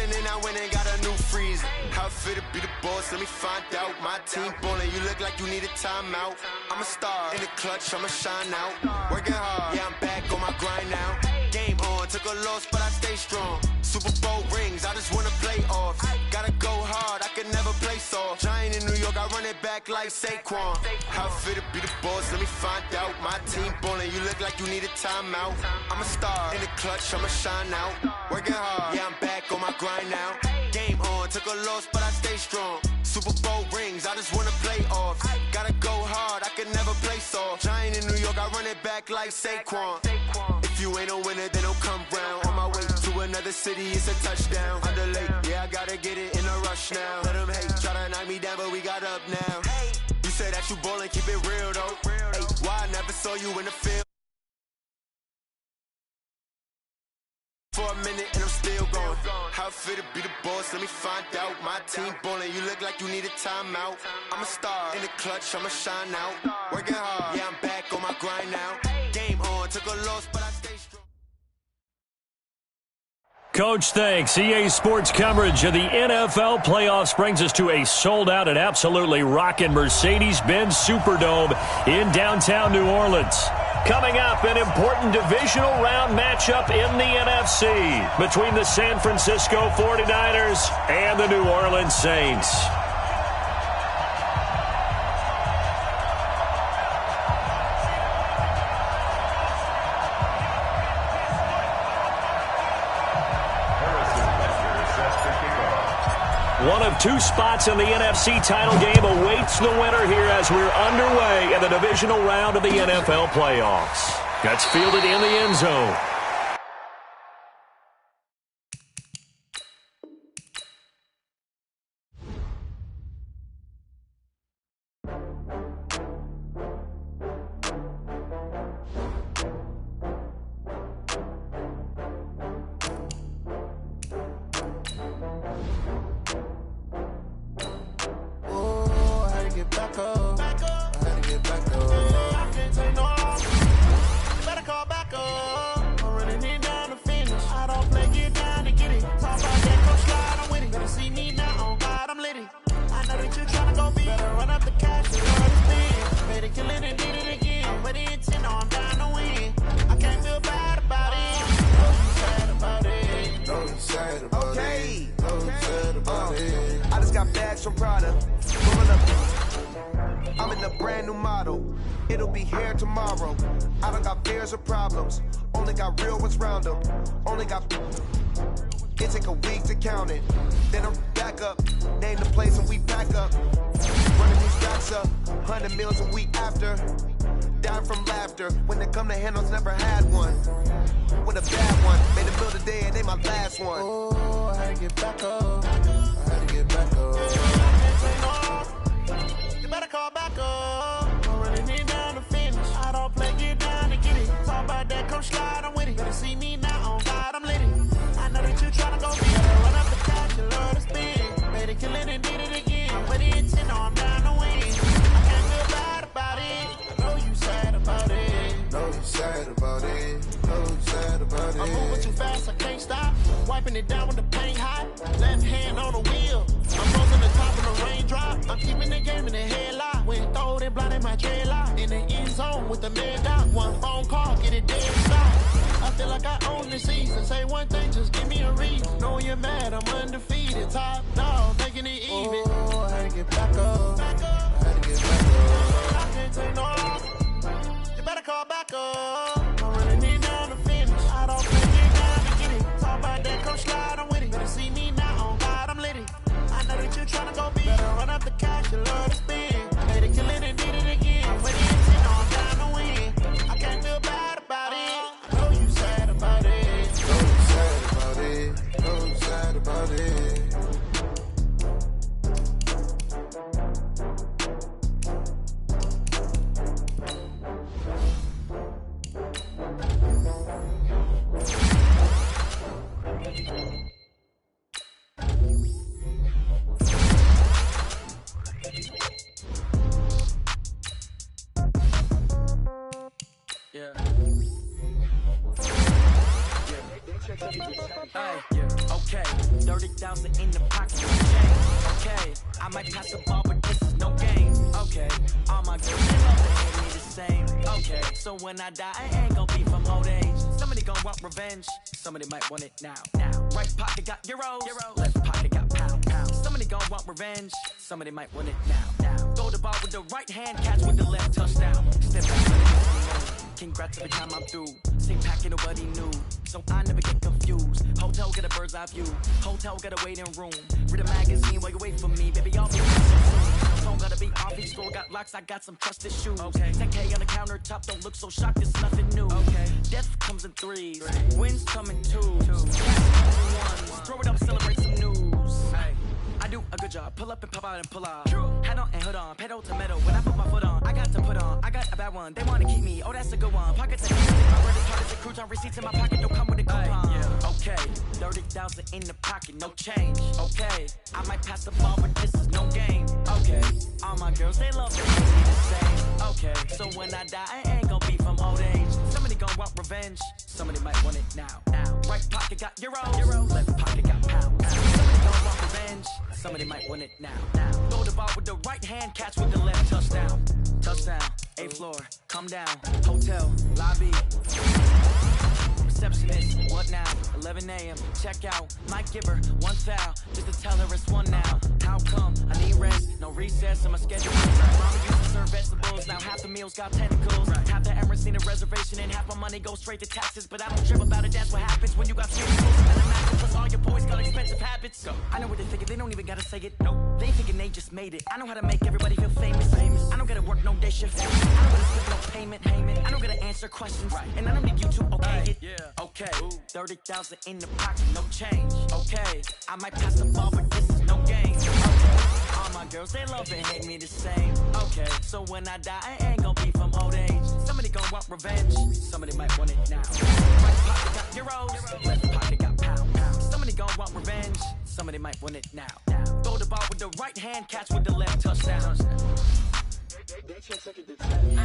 ballin' and I went and got a new freeze. How it feel to be the boss? Let me find out. My team ballin', you look like you need a timeout. I'm a star in the clutch, I'ma shine out. Working hard, yeah, I'm back on my grind now. Game on, took a loss, but I stay strong. Super Bowl rings, I just wanna play off. Gotta go hard, I can never play soft. Giant in New York, I run it back like Saquon. How it feel to be the boss? Let me find out. My team ballin', you look like you need a timeout. I'm a star in the clutch, I'ma shine out. Working hard, yeah, I'm back on my grind now. Game on, took a loss, but I stay strong. Super Bowl rings, I just wanna play off. Gotta go hard, I can never play soft. Giant in New York, I run it back like Saquon. If you ain't a winner, then don't come round. On my way to another city, it's a touchdown. Underlay, yeah, I gotta get it in a rush now. Let them hate, try to knock me down, but we got up now. You say that you ballin', keep it real though. Hey, why I never saw you in the field? For a minute and I'm still going. How it feel to be the boss? Let me find out. My team ballin', you look like you need a timeout. I'm a star in the clutch, I'ma shine out. Working hard, yeah, I'm back on my grind now. Game on, took a loss, but I stay strong. Coach, thanks. EA Sports coverage of the NFL playoffs brings us to a sold-out and absolutely rockin' Mercedes-Benz Superdome in downtown New Orleans. Coming up, an important divisional round matchup in the NFC between the San Francisco 49ers and the New Orleans Saints. One of two spots in the NFC title game awaits the winner here as we're underway in the divisional round of the NFL playoffs. That's fielded in the end zone. I'm in a brand new model. It'll be here tomorrow. I don't got fears or problems. Only got real ones round them. Only got... It take a week to count it. Then I'm back up. Name the place and we back up. Running these racks up. 100 meals a week after. Down from laughter. When they come to handles, never had one. With a bad one. Made a meal today and they my last one. Oh, I had to get back up. I had to get back up. You better call back up. I'm running it down to finish. I don't play, get down to get it. Talk about that, come slide, I'm with it. Better see me now, on God, I'm lit it. I know that you tryna go be it. Run up the cash, you love to spin. Made it, kill it, and did it again. But it intent, no, I'm down to win. I can't feel bad about it. I know you sad about it. Know you sad about it. Know you sad about it. I'm moving too fast, I can't stop. Wiping it down with the paint hot. Left hand on the wheel. I'm closing the top of the raindrop. I'm keeping the game in the headlock. When throwed it, blinded my dreadlock. In the end zone with the mad dot. One phone call, get it dead stop. I feel like I own the season. Say one thing, just give me a reason. Know you're mad, I'm undefeated. Top dog, making it even. Oh, I had to get back up. I had to get back up. I can't take no loss. You better call back up. I'm running it down to finish. I don't play, get down to get it. Talk about that, come slide, I'm with it. Better see me now, on God, I'm lit it. I know that you tryna go be. Better run up the cash, you love to spin. Made it, kill it, and did it again. But it intent, no, I'm down to win. I can't feel bad about it. I know you sad about it. Know you sad about it. Know you sad about it. Ay, yeah, okay. 30,000 in the pocket, no change. Okay, I might pass the ball, but this is no game. Okay, all my girls, they love to hate me the same. Okay, so when I die, I ain't gon' be from old age. Somebody gon' want revenge. Somebody might want it now. Right pocket got euros. Left pocket got pound. Somebody gon' want revenge. Somebody might want it now. Throw the ball with the right hand, catch with the left, touchdown. Step back, congrats every time I'm through. Same packet, nobody knew, so I never get confused. Hotel get a bird's eye view. Hotel get a waiting room. Read a magazine while you wait for me, baby. I'll be there so soon. Phone gotta be off each store. Got locks, I got some trusted shoes. Okay. 10K on the countertop, don't look so shocked. It's nothing new. Okay. Death comes in threes. Wins come in twos. Throw it up, celebrate some news. Hey. I do a good job. Pull up and pop out and pull out. Head on and hood on. Pedal to metal. When I put my foot on, I got to put on. I got a bad one. They want to keep me. Oh, that's a good one. Pockets and my bread as hard as a crouton. Receipts in my pocket don't come with a coupon. Yeah. Okay. 30,000 in the pocket, no change. Okay. I might pass the ball, but this is no game. Okay. All my girls, they love to hate me the same. Okay. So when I die, I ain't gon' be from old age. Somebody gon' want revenge. Somebody might want it now. Right pocket got euros. Left pocket got pound. Somebody gon' want revenge. Somebody might want it now. Throw the ball with the right hand, catch with the left, touchdown. Touchdown, 8th floor, come down. Hotel, lobby. Receptionist, what now? 11 a.m., check out. Might give her one foul, just to tell her it's one now. How come? I need rest, no recess in my schedule. Mama used to serve vegetables, now half the meals got tentacles. Half the Emirates need a reservation and half my money goes straight to taxes. But I don't trip about it, that's what happens when you got three schools and a master. Plus all your boys got expensive habits. I know what they thinking, they don't even gotta say it. Nope. They thinking they just made it. I know how to make everybody feel famous. I don't gotta work no day shift. I don't gotta split no payment. I don't gotta answer questions. And I don't need you to okay it. Okay, 30,000 in the pocket, no change. Okay, I might pass the ball, but this is no game. Okay, all my girls, they love and hate me the same. Okay, so when I die, I ain't gon' be from old age. Somebody gon' want revenge. Somebody might want it now. Right pocket got euros. Left pocket got pound. Somebody gon' want revenge. Somebody might want it now. Throw the ball with the right hand, catch with the left, touchdown. They can't take it to 10.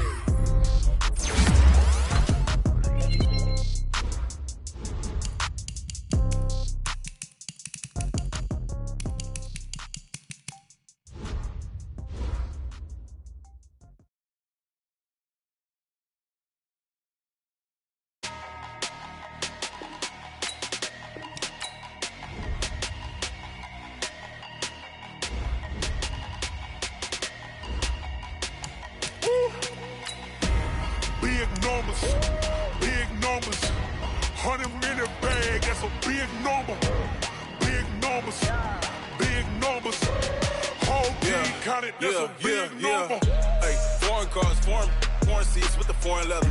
Big numbers, 100 in a bag, that's a big number. Big numbers, whole team counted, that's a big number. Hey, foreign cars, foreign seats with the foreign leather.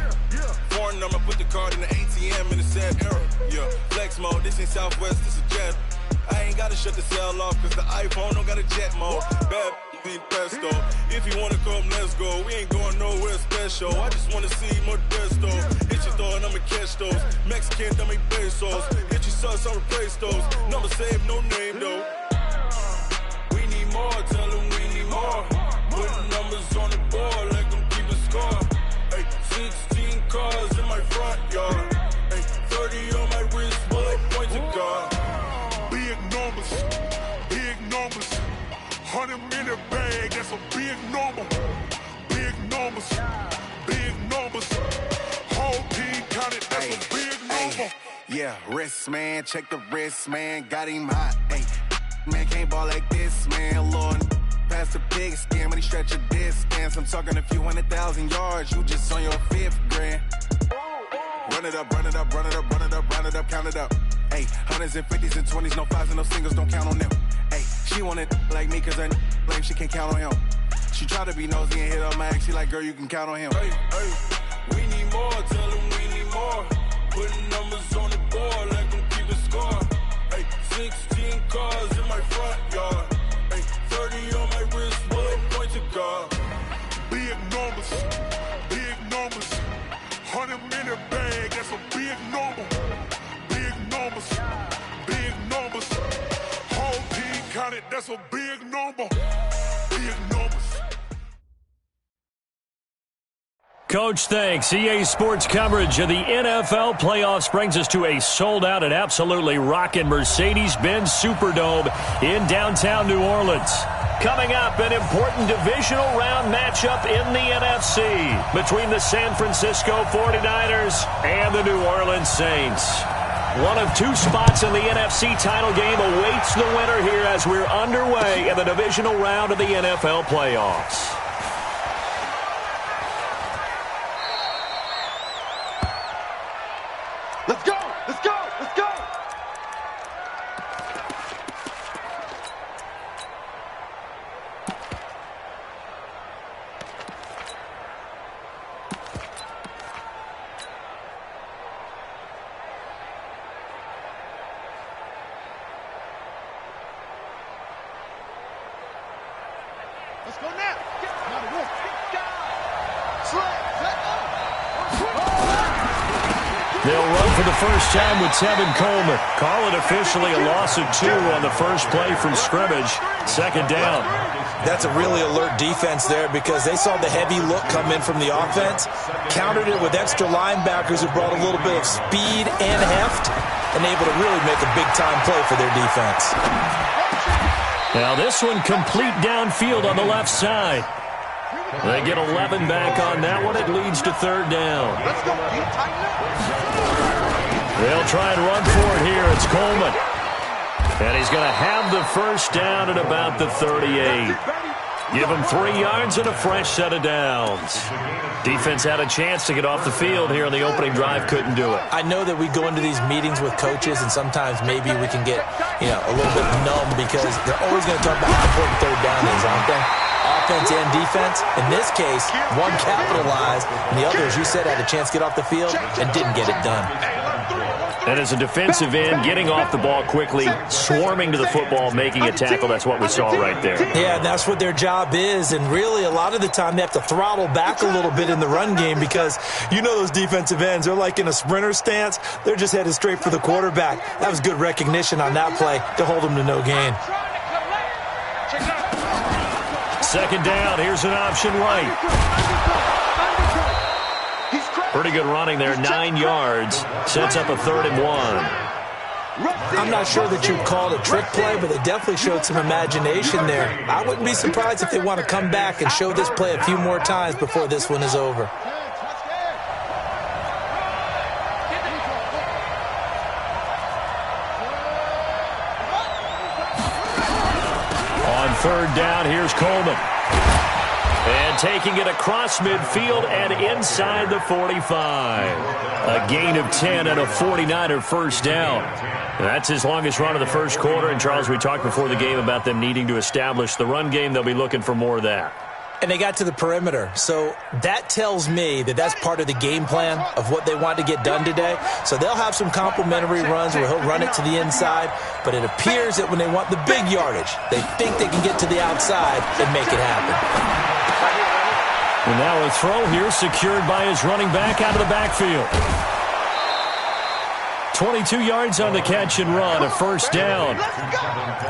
Foreign number, put the card in the ATM in the sad era. Yeah, flex mode, this ain't Southwest, this is jet. I ain't gotta shut the cell off, cause the iPhone don't got a jet mode. Bad be pesto. If you wanna come, let's go. We ain't going nowhere special. I just wanna see Modesto. Hit your thought, I'ma catch those. Mexican, I make pesos. Hit your sus, I'll replace those. Number saved, no name though. We need more, tell them we need more. Putting numbers on the board, like them keep a score. Hey, 16 cars in my front yard. Hey, 30 on my wrist, bullet point to God. Big numbers, 100 in a bag, that's a big number. Big numbers, whole team counted, that's a big number. Yeah, wrist man, check the wrist man, got him hot. Hey, man can't ball like this, man. Lord, past the pig skin, when he stretch a distance. I'm talking a few 100,000 yards, you just on your 5th grand. Run it up, count it up. Hey, hundreds and 50s and 20s, no 5s and no singles, don't count on them. Hey, she want it like me, cause her blame, she can't count on him. She try to be nosy and hit up my ex, she like, girl, you can count on him. Hey, we need more, tell them we need more. Putting numbers on the board, like them keep a score. Hey, 16 cars in my front yard. Hey, 30 on my wrist, bullet point to God. Big numbers, 100 in a bag, that's a big number. Big numbers, whole team counted, that's a big number. Big numbers. Coach, thanks. EA Sports coverage of the NFL playoffs brings us to a sold-out and absolutely rocking Mercedes-Benz Superdome in downtown New Orleans. Coming up, an important divisional round matchup in the NFC between the San Francisco 49ers and the New Orleans Saints. One of two spots in the NFC title game awaits the winner here as we're underway in the divisional round of the NFL playoffs. Let's go! Let's go! Let's go! Let's go now! They'll run for the first time with Tevin Coleman. Call it officially a loss of 2 on the first play from scrimmage. Second down. That's a really alert defense there because they saw the heavy look come in from the offense, countered it with extra linebackers who brought a little bit of speed and heft, and able to really make a big-time play for their defense. Now this one complete downfield on the left side. They get 11 back on that one. It leads to third down. They'll try and run for it here. It's Coleman. And he's going to have the first down at about the 38. Give him 3 yards and a fresh set of downs. Defense had a chance to get off the field here in the opening drive. Couldn't do it. I know that we go into these meetings with coaches, and sometimes maybe we can get, a little bit numb because they're always going to talk about how important third down is, aren't they? Offense and defense. In this case, one capitalized, and the other, as you said, had a chance to get off the field and didn't get it done. And as a defensive end, getting off the ball quickly, swarming to the football, making a tackle, that's what we saw right there. Yeah, that's what their job is, and really a lot of the time they have to throttle back a little bit in the run game because those defensive ends, they're like in a sprinter stance. They're just headed straight for the quarterback. That was good recognition on that play to hold them to no gain. Second down, here's an option right. Pretty good running there, 9 yards. Sets up a 3rd and 1. I'm not sure that you'd call it a trick play, but they definitely showed some imagination there. I wouldn't be surprised if they want to come back and show this play a few more times before this one is over. On third down, here's Coleman. And taking it across midfield and inside the 45. A gain of 10 and a 49er first down. That's his longest run of the first quarter. And, Charles, we talked before the game about them needing to establish the run game. They'll be looking for more of that. And they got to the perimeter. So that tells me that that's part of the game plan of what they want to get done today. So they'll have some complimentary runs where he'll run it to the inside. But it appears that when they want the big yardage, they think they can get to the outside and make it happen. And now a throw here secured by his running back out of the backfield. 22 yards on the catch and run, a first down.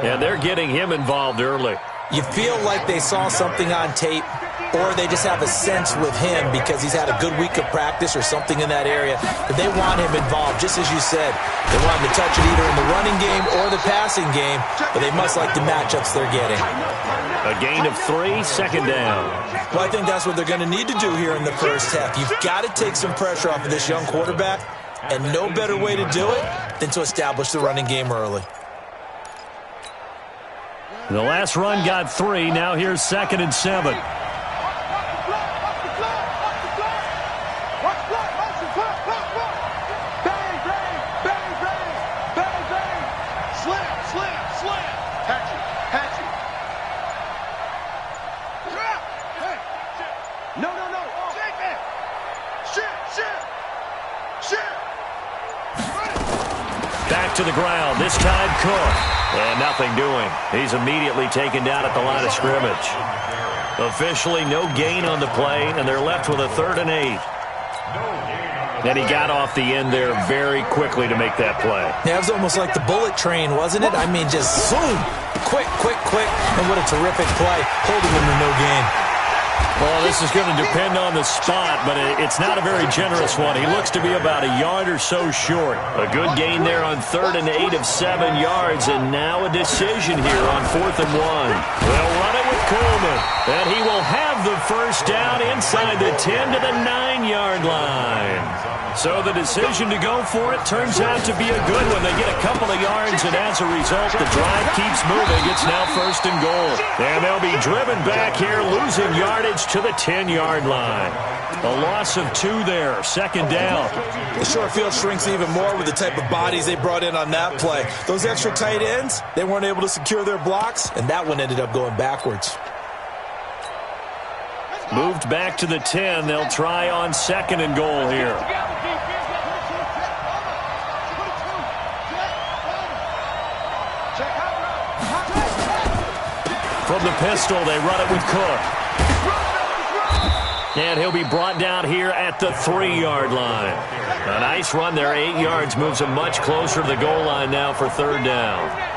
And they're getting him involved early. You feel like they saw something on tape, or they just have a sense with him because he's had a good week of practice or something in that area that they want him involved, just as you said. They want him to touch it either in the running game or the passing game, but they must like the matchups they're getting. A gain of 3, second down. Well, I think that's what they're going to need to do here in the first half. You've got to take some pressure off of this young quarterback, and no better way to do it than to establish the running game early. The last run got 3. Now here's 2nd and 7. Back to the ground, this time Cook. And nothing doing. He's immediately taken down at the line of scrimmage. Officially no gain on the play, and they're left with a 3rd and 8. And he got off the end there very quickly to make that play. Yeah, it was almost like the bullet train, wasn't it? I mean, just zoom. Quick, quick, quick. And what a terrific play, holding him to no gain. Well, this is going to depend on the spot, but it's not a very generous one. He looks to be about a yard or so short. A good gain there on 3rd and 8 of 7 yards, and now a decision here on 4th and 1. They'll run it with Coleman, and he will have the first down inside the 10 to the 9-yard line. So the decision to go for it turns out to be a good one. They get a couple of yards, and as a result, the drive keeps moving. It's now 1st and goal. And they'll be driven back here, losing yardage to the 10-yard line. A loss of 2 there, 2nd down. The short field shrinks even more with the type of bodies they brought in on that play. Those extra tight ends, they weren't able to secure their blocks, and that one ended up going backwards. Moved back to the 10. They'll try on 2nd and goal here. From the pistol, they run it with Cook. And he'll be brought down here at the 3-yard line. A nice run there, 8 yards, moves him much closer to the goal line now for 3rd down.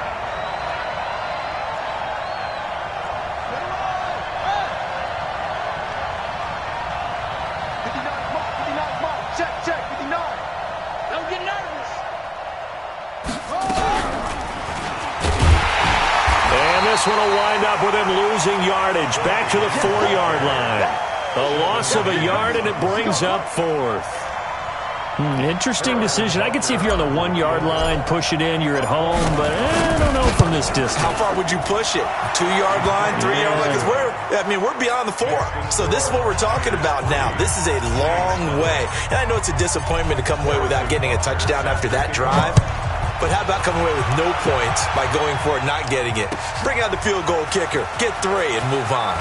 This one will wind up with him losing yardage back to the 4-yard line. A loss of a yard, and it brings up 4th. Interesting decision. I could see if you're on the 1-yard line, push it in, you're at home, but I don't know from this distance. How far would you push it? 2-yard line, 3-yard line? Because we're beyond the 4. So this is what we're talking about now. This is a long way. And I know it's a disappointment to come away without getting a touchdown after that drive. But how about coming away with no points by going for it, not getting it? Bring out the field goal kicker, get 3, and move on.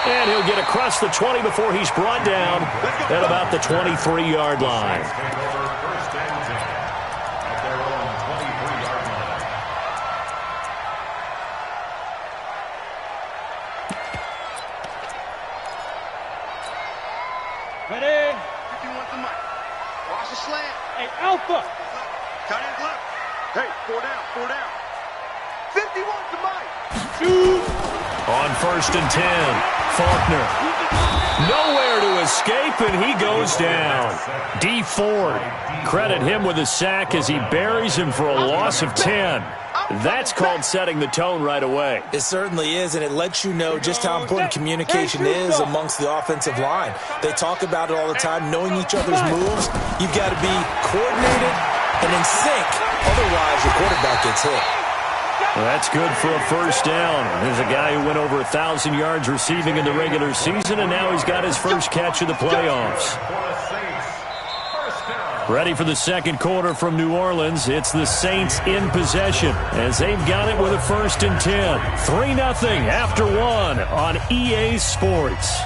And he'll get across the 20 before he's brought down at about the 23-yard line. Ready? 51 to Mike. Watch the slant. Hey, Alpha. Tight end left. Hey, 4 down. 51 to Mike. 2. On 1st and 10, Faulkner. Nowhere to escape, and he goes down. D. Ford. Credit him with a sack as he buries him for a loss of 10. That's called setting the tone right away. It certainly is, and it lets you know just how important communication is amongst the offensive line. They talk about it all the time, knowing each other's moves. You've got to be coordinated and in sync. Otherwise, your quarterback gets hit. Well, that's good for a 1st down. There's a guy who went over 1,000 yards receiving in the regular season, and now he's got his first catch of the playoffs. Ready for the 2nd quarter from New Orleans. It's the Saints in possession as they've got it with a 1st and 10. 3-0 after 1 on EA Sports.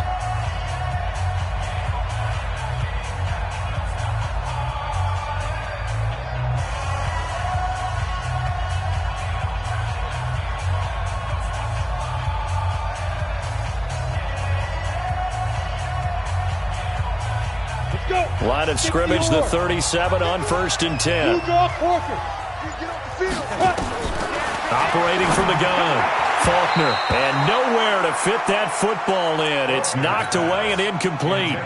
Line of scrimmage, the 37 on 1st and 10. Operating from the gun, Faulkner, and nowhere to fit that football in. It's knocked away and incomplete.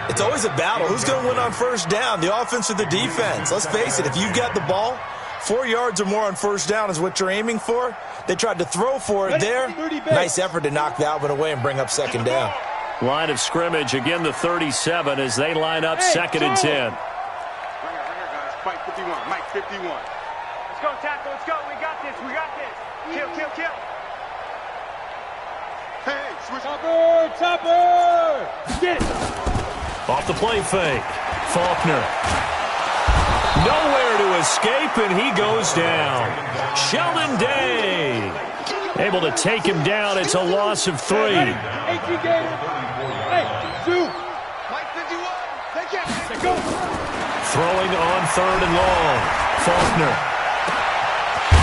It's always a battle. Who's going to win on 1st down, the offense or the defense? Let's face it, if you've got the ball, 4 yards or more on 1st down is what you're aiming for. They tried to throw for it there. Nice effort to knock that one away and bring up 2nd down. Line of scrimmage, again the 37 as they line up 2nd and 10. Right here, guys. Mike 51. Mike 51. Let's go, tackle. Let's go. We got this. Kill. Hey, switch. Topper. Get it. Off the play fake. Faulkner. Nowhere to escape, and he goes down. Sheldon Day able to take him down. It's a loss of 3. 18 Gators. Hey, 2. Mike 51. Take it. Go. Throwing on 3rd and long. Faulkner.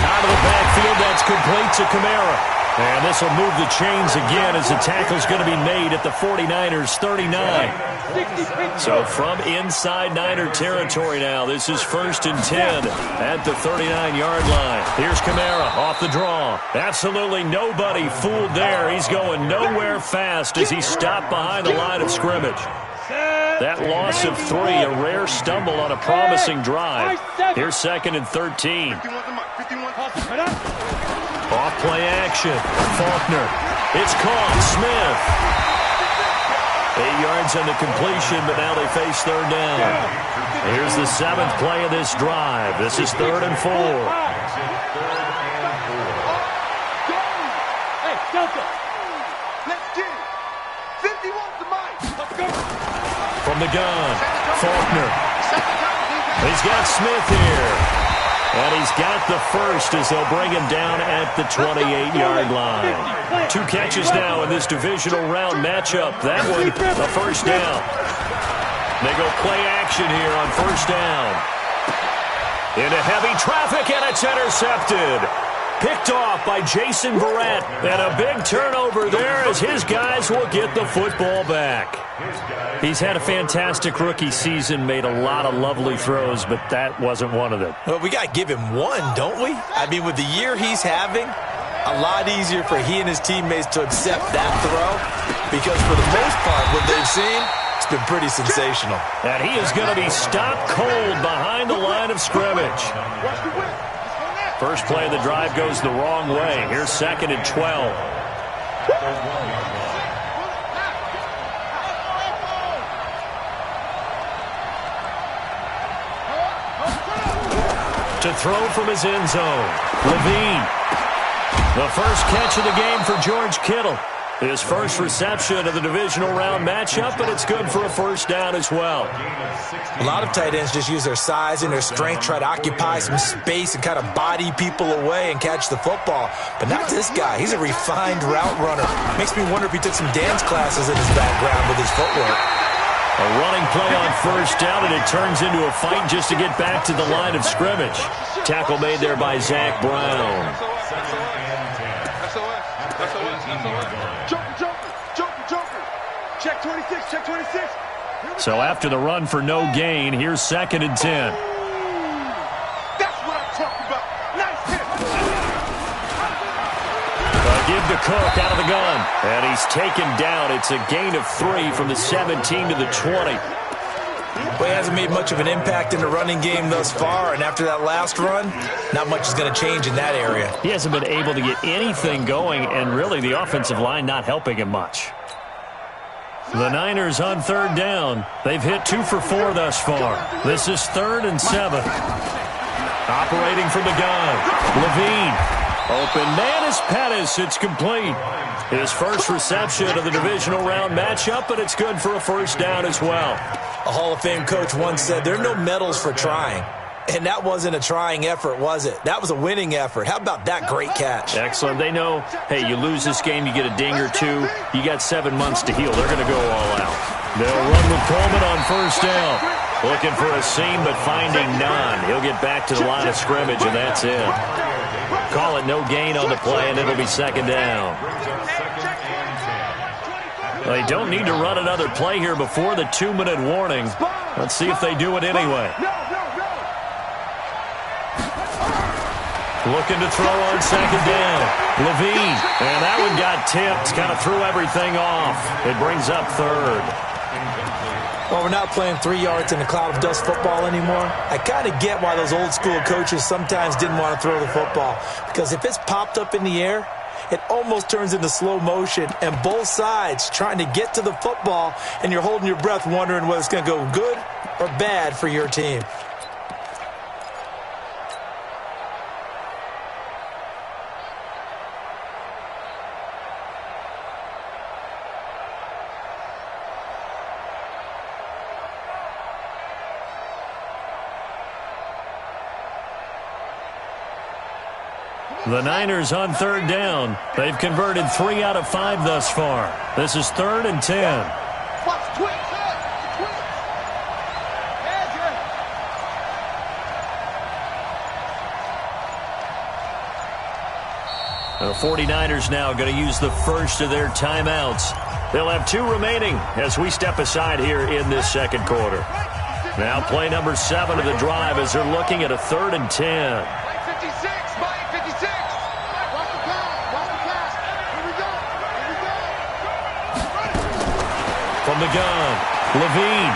Out of the backfield, that's complete to Kamara. And this will move the chains again as the tackle's going to be made at the 49ers 39. So from inside Niner territory now, this is 1st and 10 at the 39-yard line. Here's Kamara off the draw. Absolutely nobody fooled there. He's going nowhere fast as he stopped behind the line of scrimmage. That loss of 3, a rare stumble on a promising drive. Here's 2nd and 13. Off play action. Faulkner. It's caught. Smith. 8 yards on the completion, but now they face 3rd down. Here's the 7th play of this drive. This is 3rd and 4. Hey, Delta. Let's get it. 51's the mic. Let's go. From the gun, Faulkner. He's got Smith here. And he's got the first as they'll bring him down at the 28-yard line. 2 catches now in this divisional round matchup. That one, the first down. They go play action here on 1st down. Into heavy traffic, and it's intercepted. Picked off by Jason Verrett. And a big turnover there as his guys will get the football back. He's had a fantastic rookie season, made a lot of lovely throws, but that wasn't one of them. Well, we got to give him one, don't we? I mean, with the year he's having, a lot easier for he and his teammates to accept that throw because for the most part, what they've seen, it's been pretty sensational. And he is going to be stopped cold behind the line of scrimmage. First play of the drive goes the wrong way. Here's 2nd and 12. To throw from his end zone. Levine. The first catch of the game for George Kittle. His first reception of the divisional round matchup, but it's good for a 1st down as well. A lot of tight ends just use their size and their strength, try to occupy some space and kind of body people away and catch the football. But not this guy. He's a refined route runner. Makes me wonder if he took some dance classes in his background with his footwork. A running play on 1st down, and it turns into a fight just to get back to the line of scrimmage. Tackle made there by Zach Brown. Joker. Check 26, check 26. So after the run for no gain, here's 2nd and 10. That's what I'm talking about. Nice hit. Give to Cook out of the gun. And he's taken down. It's a gain of 3 from the 17 to the 20. Well, he hasn't made much of an impact in the running game thus far, and after that last run, not much is going to change in that area. He hasn't been able to get anything going, and really the offensive line not helping him much. The Niners on 3rd down. They've hit 2 for 4 thus far. This is 3rd and 7. Operating from the gun. Levine. Open man is Pettis. It's complete. His first reception of the divisional round matchup, but it's good for a 1st down as well. A Hall of Fame coach once said, there are no medals for trying. And that wasn't a trying effort, was it? That was a winning effort. How about that great catch? Excellent. They know, hey, you lose this game, you get a ding or 2. You got 7 months to heal. They're going to go all out. They'll run with Coleman on 1st down. Looking for a seam, but finding none. He'll get back to the line of scrimmage, and that's it. Call it no gain on the play, and it'll be 2nd down. They don't need to run another play here before the 2-minute warning. Let's see if they do it anyway. Looking to throw on 2nd down. Levine. And that one got tipped. Kind of threw everything off. It brings up 3rd. Well, we're not playing 3 yards in a cloud of dust football anymore. I kind of get why those old school coaches sometimes didn't want to throw the football. Because if it's popped up in the air, it almost turns into slow motion. And both sides trying to get to the football, and you're holding your breath wondering whether it's going to go good or bad for your team. The Niners on 3rd down. They've converted 3 out of 5 thus far. This is 3rd and 10. Watch twitch. The 49ers now going to use the first of their timeouts. They'll have 2 remaining as we step aside here in this second quarter. Now play number 7 of the drive as they're looking at a 3rd and 10. From the gun, Levine.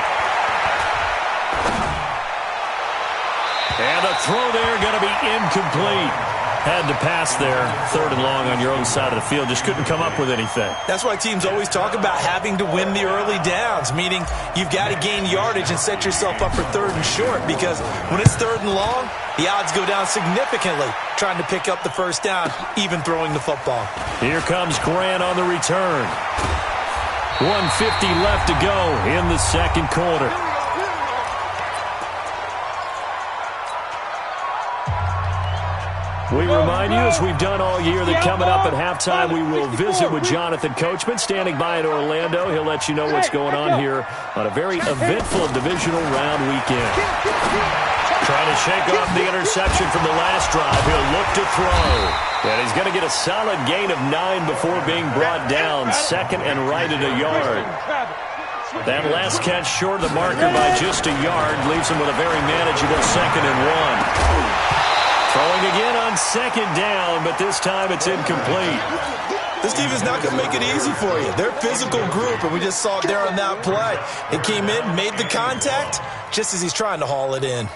And a throw there going to be incomplete. Had to pass there, 3rd and long on your own side of the field. Just couldn't come up with anything. That's why teams always talk about having to win the early downs, meaning you've got to gain yardage and set yourself up for 3rd and short, because when it's 3rd and long, the odds go down significantly trying to pick up the first down, even throwing the football. Here comes Grant on the return. 1:50 left to go in the second quarter. We remind you, as we've done all year, that coming up at halftime, we will visit with Jonathan Coachman, standing by in Orlando. He'll let you know what's going on here on a very eventful divisional round weekend. Trying to shake off the interception from the last drive. He'll look to throw. And he's going to get a solid gain of 9 before being brought down. 2nd and right at a yard. That last catch short of the marker by just a yard leaves him with a very manageable 2nd and 1. Throwing again on 2nd down, but this time it's incomplete. This team is not going to make it easy for you. They're a physical group, and we just saw it there on that play. It came in, made the contact, just as he's trying to haul it in.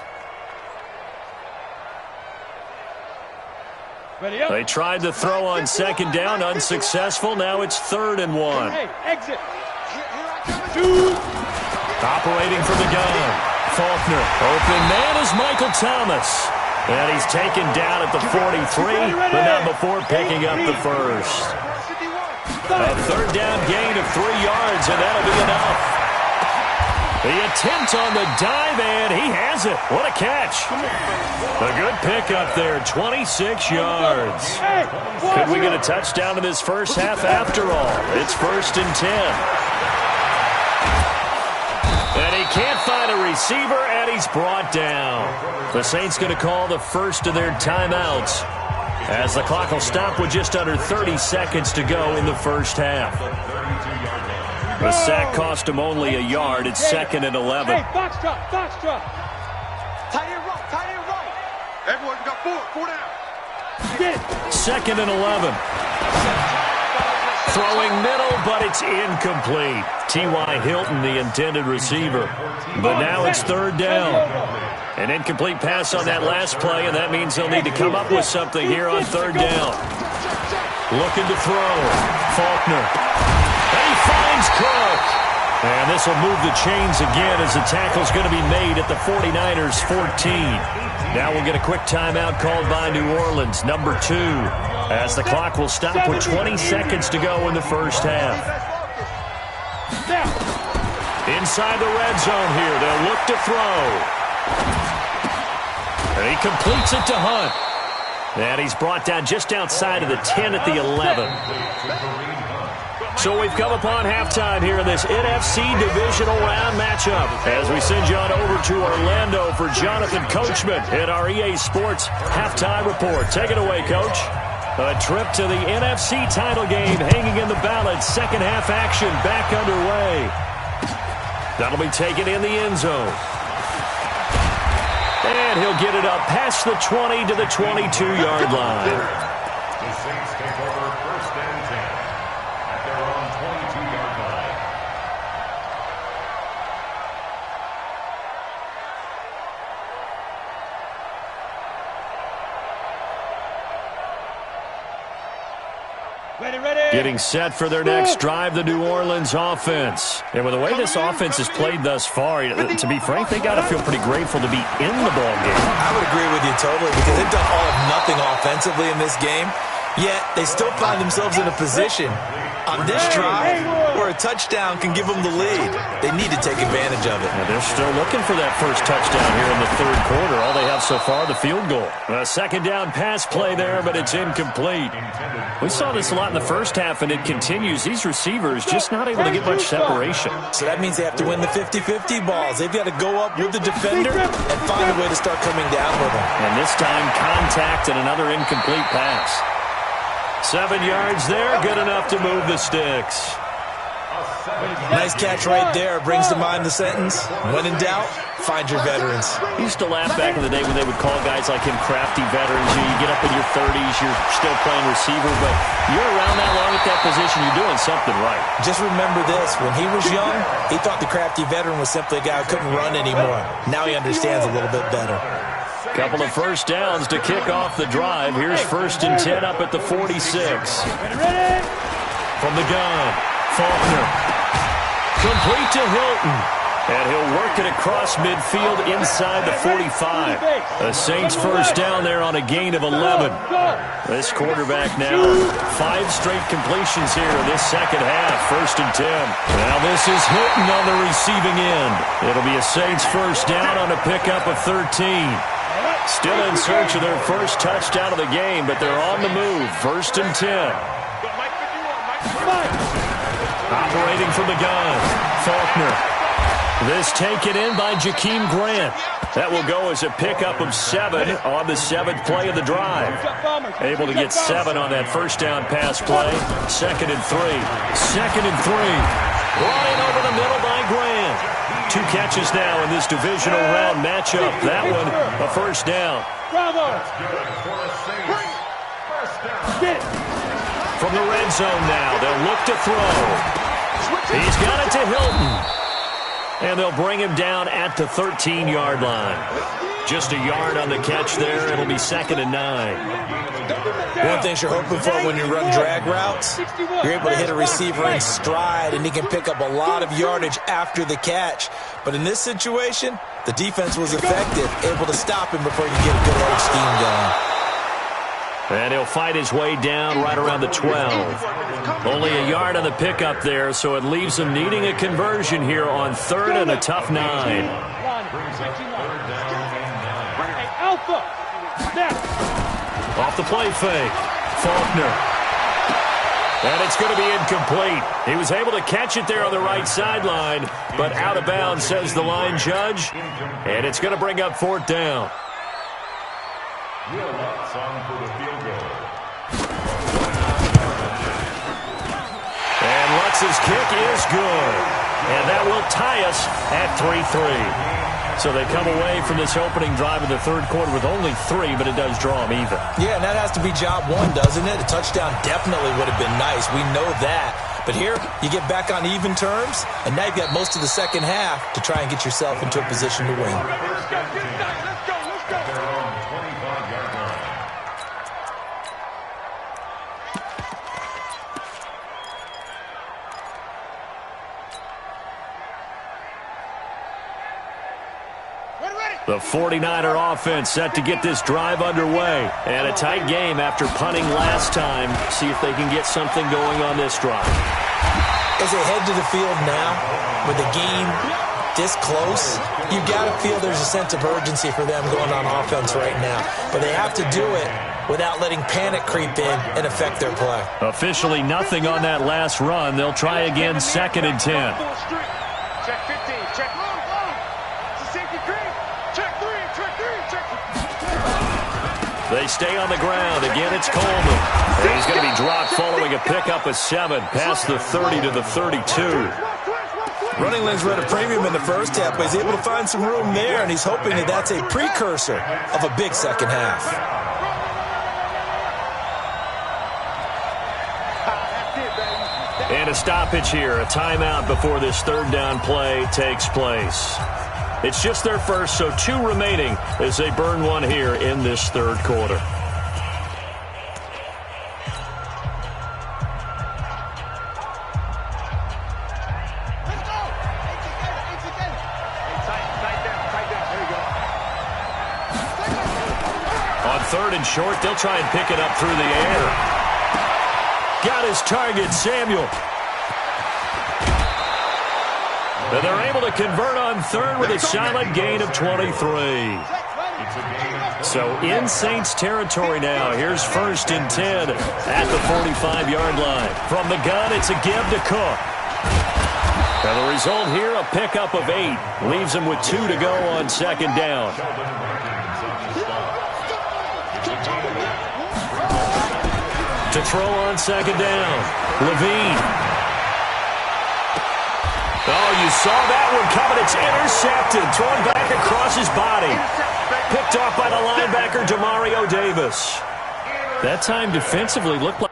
They tried to throw on 2nd down, unsuccessful. Now it's 3rd and 1. Hey, exit. Operating from the gun. Faulkner. Open man is Michael Thomas. And he's taken down at the 43, but not before picking up the first. A 3rd down gain of 3 yards, and that'll be enough. The attempt on the dive, and he has it. What a catch. A good pickup there, 26 yards. Could we get a touchdown in this first half after all? It's 1st and 10. And he can't find a receiver, and he's brought down. The Saints going to call the first of their timeouts as the clock will stop with just under 30 seconds to go in the first half. The sack cost him only a yard. It's 2nd and 11. Hey, box drop. Tight end right. Everyone, we got 4 down. Get it. 2nd and 11. Throwing middle, but it's incomplete. T.Y. Hilton, the intended receiver. But now it's 3rd down. An incomplete pass on that last play, and that means they'll need to come up with something here on 3rd down. Looking to throw. Faulkner. And he finds Cook. And this will move the chains again as the tackle's going to be made at the 49ers 14. Now we'll get a quick timeout called by New Orleans, number 2, as the clock will stop with 20 seconds to go in the first half. Inside the red zone here, they'll look to throw. And he completes it to Hunt. And he's brought down just outside of the 10 at the 11. So we've come upon halftime here in this NFC Divisional Round matchup as we send you on over to Orlando for Jonathan Coachman in our EA Sports Halftime Report. Take it away, Coach. A trip to the NFC title game hanging in the balance. Second half action back underway. That'll be taken in the end zone. And he'll get it up past the 20 to the 22-yard line. The Saints take over 1st and 10 at their own 22-yard line. Getting set for their next drive, the New Orleans offense. And with the way this offense has played thus far, to be frank, they got to feel pretty grateful to be in the ball game. I would agree with you totally, because they've done all of nothing offensively in this game, yet they still find themselves in a position on this drive where a touchdown can give them the lead. They need to take advantage of it. Now they're still looking for that first touchdown here in the 3rd quarter. All they have so far, the field goal. A 2nd down pass play there, but it's incomplete. We saw this a lot in the first half, and it continues. These receivers just not able to get much separation. So that means they have to win the 50-50 balls. They've got to go up with the defender and find a way to start coming down with them. And this time, contact and another incomplete pass. 7 yards there, good enough to move the sticks. Nice catch right there. Brings to mind the sentence, when in doubt, find your veterans. I used to laugh back in the day when they would call guys like him crafty veterans. You get up in your 30s, you're still playing receiver, but you're around that long at that position, you're doing something right. Just remember this. When he was young, he thought the crafty veteran was simply a guy who couldn't run anymore. Now he understands a little bit better. Couple of first downs to kick off the drive. Here's 1st and 10 up at the 46. From the gun, Faulkner. Complete to Hilton. And he'll work it across midfield inside the 45. The Saints first down there on a gain of 11. This quarterback now 5 straight completions here in this second half. 1st and 10. Now this is Hilton on the receiving end. It'll be a Saints first down on a pickup of 13. Still in search of their first touchdown of the game, but they're on the move. 1st and 10. Operating from the gun, Faulkner. This taken in by Jakeem Grant. That will go as a pickup of 7 on the 7th play of the drive. Able to get 7 on that first down pass play. 2nd and 3. 2nd and 3. Line over the middle by Grant. 2 catches now in this divisional round matchup. That one, a first down. From the red zone now, they'll look to throw. He's got it to Hilton. And they'll bring him down at the 13-yard line. Just a yard on the catch there. It'll be 2nd and 9. One thing you're hoping for when you run drag routes, you're able to hit a receiver in stride, and he can pick up a lot of yardage after the catch. But in this situation, the defense was effective, able to stop him before you get a good old scheme going. And he'll fight his way down right around the 12. Only a yard on the pickup there, so it leaves him needing a conversion here on 3rd and a tough 9. Off the play fake, Faulkner. And it's going to be incomplete. He was able to catch it there on the right sideline, but out of bounds, says the line judge. And it's going to bring up 4th down. And Lutz's kick is good. And that will tie us at 3-3. So they come away from this opening drive of the 3rd quarter with only 3, but it does draw them even. Yeah, and that has to be job 1, doesn't it? A touchdown definitely would have been nice. We know that. But here, you get back on even terms, and now you've got most of the second half to try and get yourself into a position to win. Let's go. The 49er offense set to get this drive underway. And a tight game after punting last time. See if they can get something going on this drive. As they head to the field now, with the game this close, you've got to feel there's a sense of urgency for them going on offense right now. But they have to do it without letting panic creep in and affect their play. Officially nothing on that last run. They'll try again, 2nd and 10. Check 15, check. It's a safety creep. Check 3, check 3, check. They stay on the ground. Again, it's Coleman. And he's going to be dropped following a pickup of 7 past the 30 to the 32. Running lanes were at a premium in the first half, but he's able to find some room there, and he's hoping that that's a precursor of a big second half. And a stoppage here, a timeout before this 3rd down play takes place. It's just their first, so 2 remaining as they burn 1 here in this 3rd quarter. On 3rd and short, they'll try and pick it up through the air. Got his target, Samuel. And they're able to convert on 3rd with a solid gain of 23. So in Saints territory now. Here's 1st and 10 at the 45-yard line. From the gun, it's a give to Cook. And the result here, a pickup of 8. Leaves him with 2 to go on 2nd down. To throw on second down, Levine. Oh, you saw that one coming. It's intercepted. Thrown back across his body. Picked off by the linebacker, Demario Davis. That time defensively looked like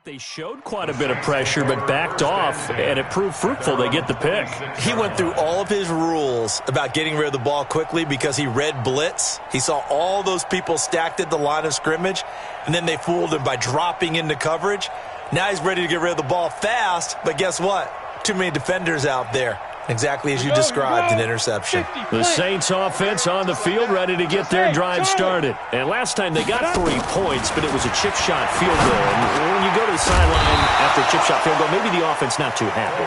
they showed quite a bit of pressure, but backed off, and it proved fruitful. They get the pick. He went through all of his rules about getting rid of the ball quickly because he read blitz. He saw all those people stacked at the line of scrimmage, and then they fooled him by dropping into coverage. Now he's ready to get rid of the ball fast, but guess what? Too many defenders out there. Exactly as you described, an interception. The Saints offense on the field, ready to get their drive started. And last time they got 3 points, but it was a chip shot field goal. And when you go to the sideline after a chip shot field goal, maybe the offense not too happy.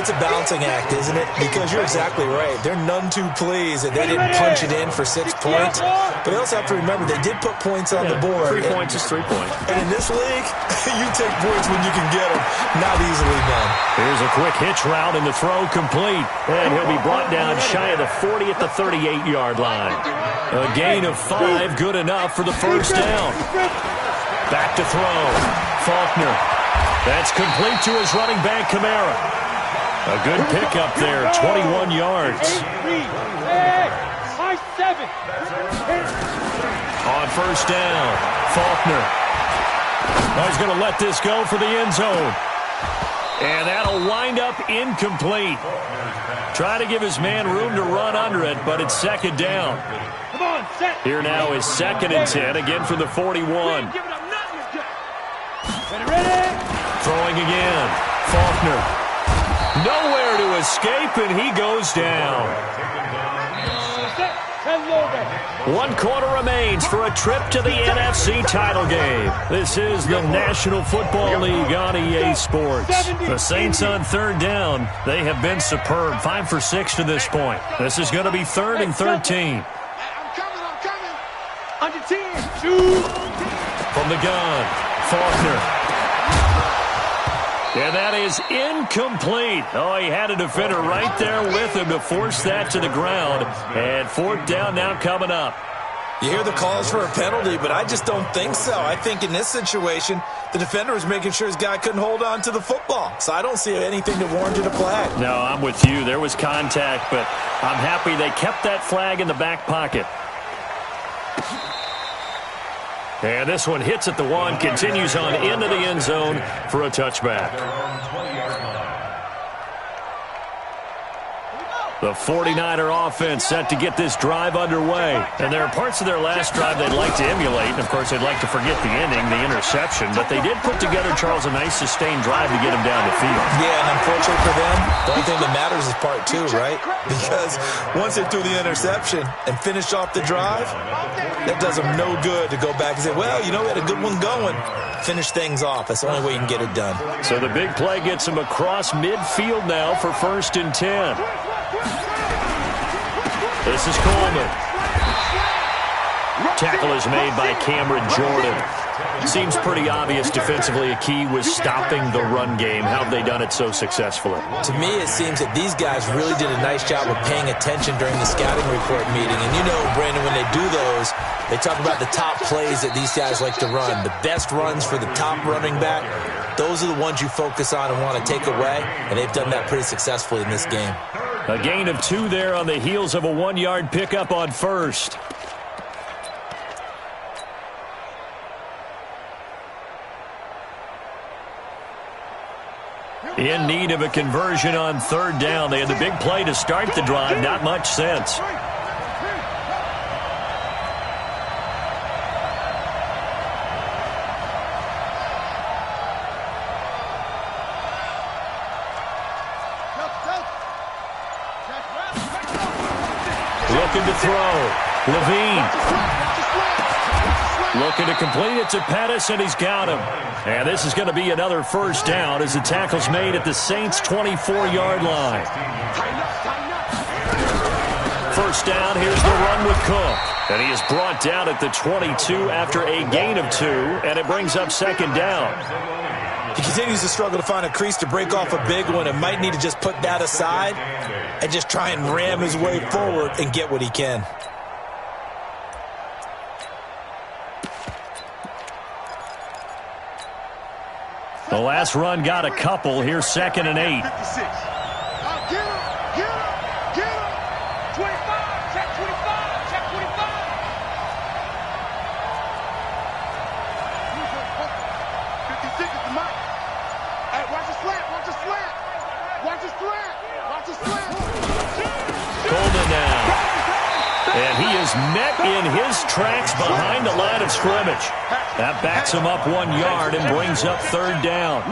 It's a balancing act, isn't it? Because you're exactly right. They're none too pleased that they didn't punch it in for 6 points. But they also have to remember they did put points on the board. 3 points is 3 points. And in this league, you take points when you can get them. Not easily done. Here's a quick hitch route and the throw complete. And he'll be brought down shy of the 40 at the 38-yard line. A gain of 5, good enough for the first down. Back to throw. Faulkner. That's complete to his running back, Kamara. A good pickup there, 21 yards. On first down, Faulkner. Oh, he's going to let this go for the end zone. And that'll wind up incomplete. Try to give his man room to run under it, but it's second down. Here now is 2nd and 10, again from the 41. Throwing again. Faulkner. Nowhere to escape, and he goes down. 1 quarter remains for a trip to the NFC title game. This is the National Football League on EA Sports. The Saints on 3rd down. They have been superb. 5 for 6 to this point. This is going to be 3rd and 13. I'm coming. Under 10. Shoot. From the gun, Faulkner. And that is incomplete. Oh, he had a defender right there with him to force that to the ground. And 4th down now coming up. You hear the calls for a penalty, but I just don't think so. I think in this situation, the defender was making sure his guy couldn't hold on to the football. So I don't see anything that warranted a flag. No, I'm with you. There was contact, but I'm happy they kept that flag in the back pocket. And this one hits at the 1, continues on into the end zone for a touchback. The 49er offense set to get this drive underway. And there are parts of their last drive they'd like to emulate. And, of course, they'd like to forget the ending, the interception. But they did put together, Charles, a nice sustained drive to get them down the field. Yeah, and unfortunately for them, the only thing that matters is part 2, right? Because once they threw the interception and finished off the drive, that does them no good to go back and say, well, you know, we had a good one going. Finish things off. That's the only way you can get it done. So the big play gets them across midfield now for 1st and 10. This is Coleman. Tackle is made by Cameron Jordan. Seems pretty obvious defensively a key was stopping the run game. How have they done it so successfully? To me, it seems that these guys really did a nice job of paying attention during the scouting report meeting. And you know, Brandon, when they do those, they talk about the top plays that these guys like to run. The best runs for the top running back, those are the ones you focus on and want to take away. And they've done that pretty successfully in this game. A gain of 2 there on the heels of a 1-yard pickup on first. In need of a conversion on 3rd down. They had the big play to start the drive. Not much sense. Looking to throw. Levine. Looking to complete it to Pettis, and he's got him. And this is going to be another 1st down as the tackle's made at the Saints' 24-yard line. 1st down, here's the run with Cook. And he is brought down at the 22 after a gain of 2, and it brings up 2nd down. He continues to struggle to find a crease to break off a big one and might need to just put that aside and just try and ram his way forward and get what he can. The last run got a couple. Here's 2nd and 8. 56. Get him, get him, get him. 25, check 25, check 25. 56 is the mark. Hey, watch the slant, watch the slant. Watch the slant, watch the slant. Coleman now. And he is met in his tracks behind the line of scrimmage. That backs him up 1 yard and brings up 3rd down.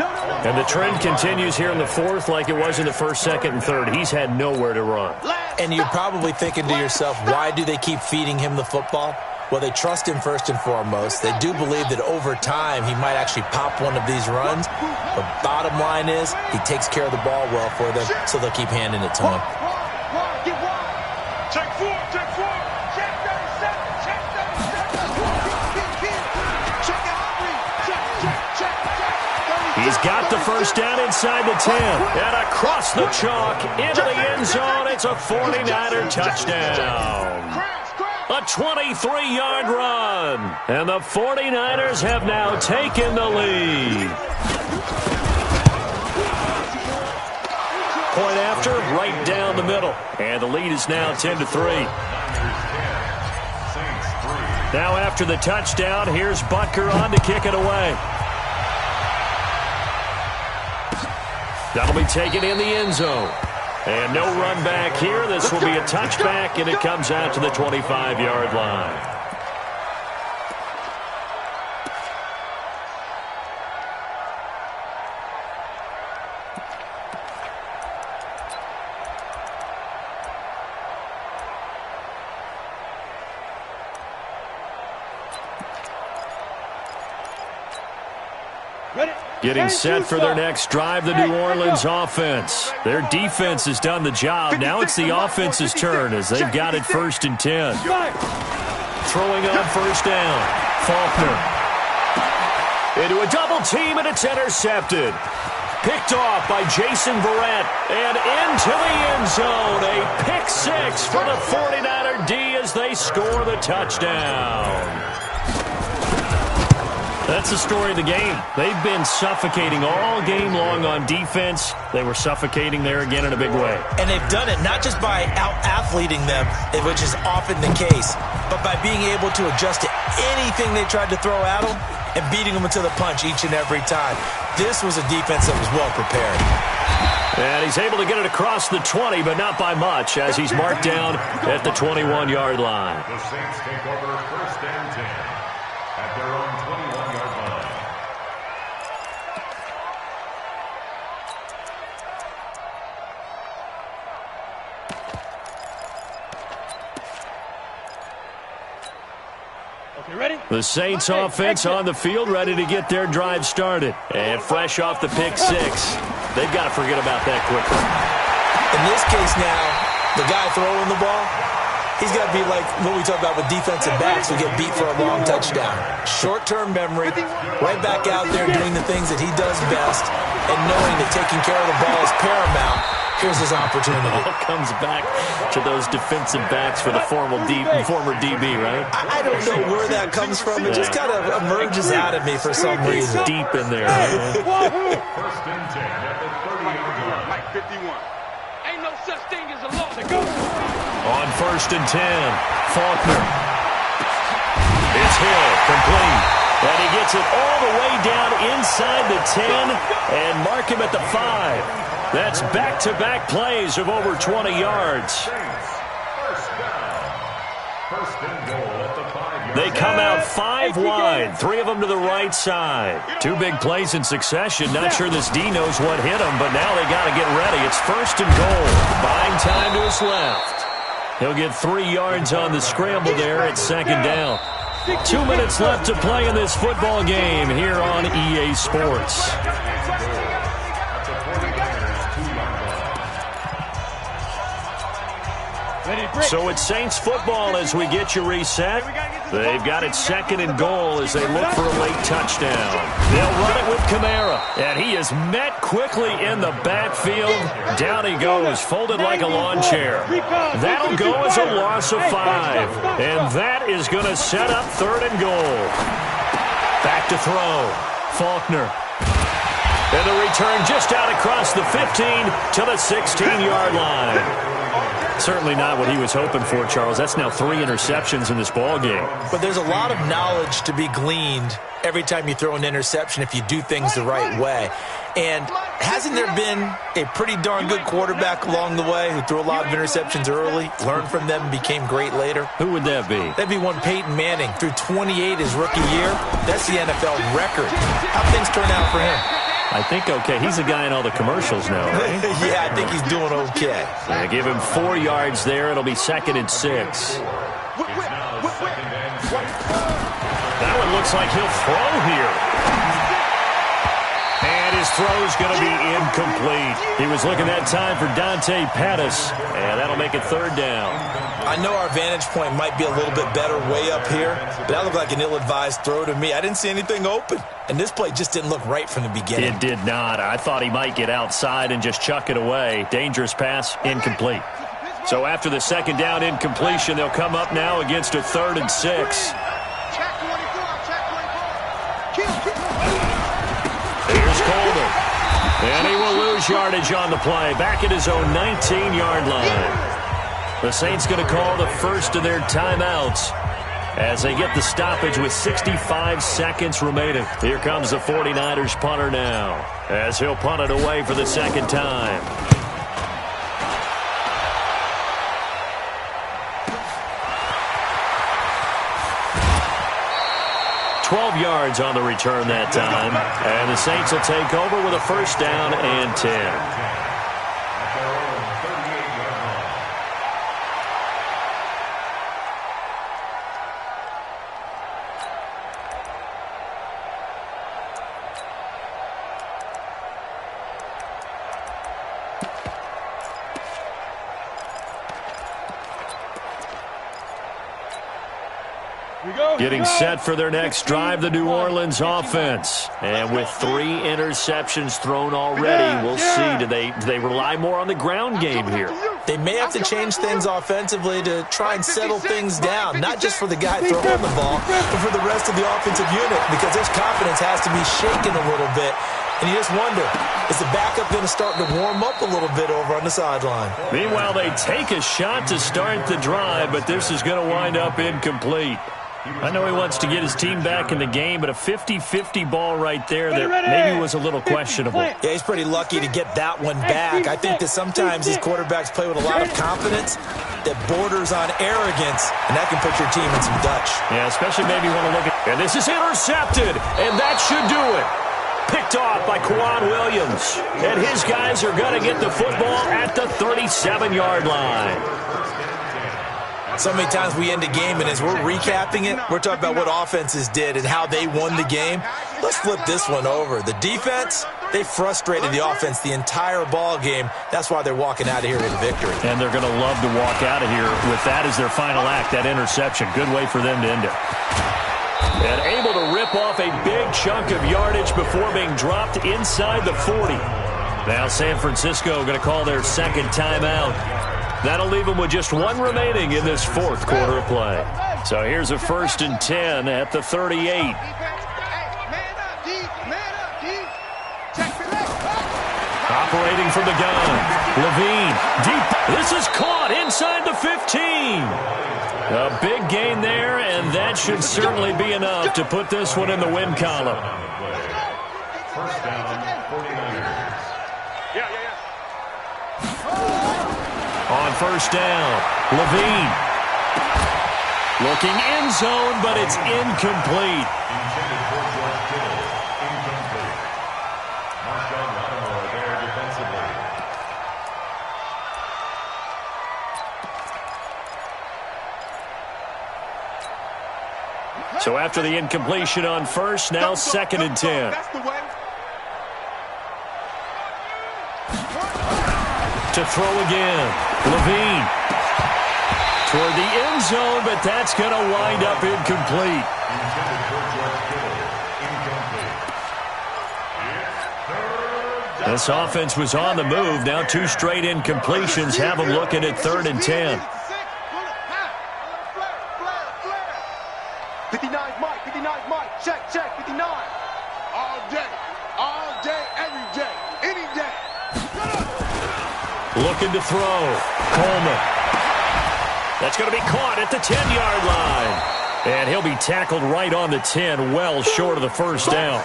And the trend continues here in the 4th like it was in the 1st, 2nd, and 3rd. He's had nowhere to run. And you're probably thinking to yourself, why do they keep feeding him the football? Well, they trust him first and foremost. They do believe that over time he might actually pop one of these runs. But bottom line is he takes care of the ball well for them, so they'll keep handing it to him. Check 4, check 4. Check 37, check 37. Check it. He's got the first down inside the 10. And across the chalk into the end zone. It's a 49er touchdown. A 23-yard run. And the 49ers have now taken the lead. Point after, right down the middle. And the lead is now 10-3. Now after the touchdown, here's Butker on to kick it away. That'll be taken in the end zone. And no run back here. This will be a touchback, and it comes out to the 25-yard line. Getting set for their next drive, the New Orleans offense. Their defense has done the job. Now it's the offense's turn as they've got it 1st and 10. Throwing on 1st down. Faulkner. Into a double team, and it's intercepted. Picked off by Jason Verrett. And into the end zone. A pick 6 for the 49er D as they score the touchdown. That's the story of the game. They've been suffocating all game long on defense. They were suffocating there again in a big way. And they've done it not just by out-athleting them, which is often the case, but by being able to adjust to anything they tried to throw at them and beating them into the punch each and every time. This was a defense that was well prepared. And he's able to get it across the 20, but not by much, as he's marked down at the 21-yard line. The Saints take over 1st and 10 at their own 21-yard line. Okay, ready? The Saints offense on the field, ready to get their drive started. And fresh off the pick 6. They've got to forget about that quickly. In this case now, the guy throwing the ball, he's got to be like what we talk about with defensive backs who get beat for a long touchdown. Short-term memory, right back out there doing the things that he does best, and knowing that taking care of the ball is paramount. Here's his opportunity. All comes back to those defensive backs for the former DB, right? I don't know where that comes from. It just kind of emerges out of me for some reason. Deep in there. 1st and 10 at the 30-yard line. Like 51. Ain't no such thing as a loss. Go. On 1st and 10, Faulkner. It's Hill, complete. And he gets it all the way down inside the 10 and mark him at the 5. That's back-to-back plays of over 20 yards. First down. 1st and goal at the 5-yard line. They come out 5 wide, 3 of them to the right side. 2 big plays in succession. Not sure this D knows what hit him, but now they got to get ready. It's 1st and goal. Buying time to his left. He'll get 3 yards on the scramble there at 2nd down. 2 minutes left to play in this football game here on EA Sports. So it's Saints football as we get you reset. They've got it 2nd and goal as they look for a late touchdown. They'll run it with Kamara, and he is met quickly in the backfield. Down he goes, folded like a lawn chair. That'll go as a loss of 5, and that is going to set up 3rd and goal. Back to throw. Faulkner. And the return just out across the 15 to the 16-yard line. Certainly not what he was hoping for, Charles. That's now 3 interceptions in this ball game. But there's a lot of knowledge to be gleaned every time you throw an interception if you do things the right way. And hasn't there been a pretty darn good quarterback along the way who threw a lot of interceptions early, learned from them, and became great later? Who would that be? That'd be one Peyton Manning. Threw 28 his rookie year. That's the NFL record. How things turn out for him? I think okay. He's a guy in all the commercials now, right? Yeah, I think he's doing okay. They give him 4 yards there. It'll be 2nd and 6. That one looks like he'll throw here. And his throw's going to be incomplete. He was looking that time for Dante Pettis, and that'll make it 3rd down. I know our vantage point might be a little bit better way up here, but that looked like an ill-advised throw to me. I didn't see anything open, and this play just didn't look right from the beginning. It did not. I thought he might get outside and just chuck it away. Dangerous pass, incomplete. So after the 2nd down incompletion, they'll come up now against a 3rd and 6. Here's Coleman. And he will lose yardage on the play. Back at his own 19-yard line. The Saints going to call the first of their timeouts as they get the stoppage with 65 seconds remaining. Here comes the 49ers punter now as he'll punt it away for the 2nd time. Yards on the return that time, and the Saints will take over with a 1st down and 10. Getting set for their next drive, the New Orleans offense. And with 3 interceptions thrown already, we'll see. Do they rely more on the ground game here? They may have to change things offensively to try and settle things down, not just for the guy throwing the ball, but for the rest of the offensive unit, because their confidence has to be shaken a little bit. And you just wonder, is the backup going to start to warm up a little bit over on the sideline? Meanwhile, they take a shot to start the drive, but this is going to wind up incomplete. I know he wants to get his team back in the game, but a 50-50 ball right there that maybe was a little questionable. Yeah, he's pretty lucky to get that one back. I think that sometimes these quarterbacks play with a lot of confidence that borders on arrogance, and that can put your team in some Dutch. Yeah, especially maybe you want to look at... And this is intercepted, and that should do it. Picked off by Quan Williams. And his guys are going to get the football at the 37-yard line. So many times we end a game, and as we're recapping it, we're talking about what offenses did and how they won the game. Let's flip this one over. The defense, they frustrated the offense the entire ball game. That's why they're walking out of here with a victory. And they're going to love to walk out of here with that as their final act, that interception. Good way for them to end it. And able to rip off a big chunk of yardage before being dropped inside the 40. Now San Francisco going to call their 2nd timeout. That'll leave them with just 1 remaining in this 4th quarter of play. So here's a 1st and 10 at the 38. Operating from the gun. Levine deep. This is caught inside the 15. A big gain there, and that should certainly be enough to put this one in the win column. 1st down, 49ers. On 1st down, Levine. Looking end zone, but it's incomplete. Intended for George Kittle. Incomplete. Marshawn Lattimore there defensively. So after the incompletion on 1st, now 2nd and 10. That's the way. To throw again. Levine. toward the end zone, but that's going to wind up incomplete. Intended for George Kittle. Incomplete. It's 3rd down. This offense was on the move. Now 2 straight incompletions have them looking at 3rd and 10. 59 Mike, 59 Mike, check, 59. All day, every day, any day. Looking to throw. Coleman. That's going to be caught at the 10-yard line. And he'll be tackled right on the 10, well short of the first down.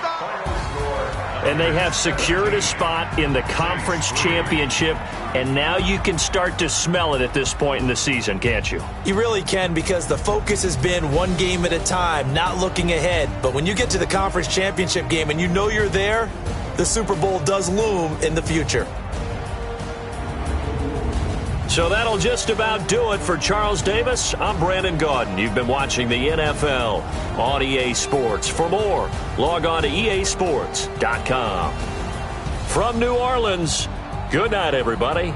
And they have secured a spot in the conference championship, and now you can start to smell it at this point in the season, can't you? You really can, because the focus has been one game at a time, not looking ahead. But when you get to the conference championship game and you know you're there, the Super Bowl does loom in the future. So that'll just about do it for Charles Davis. I'm Brandon Gaudin. You've been watching the NFL on EA Sports. For more, log on to easports.com. From New Orleans, good night, everybody.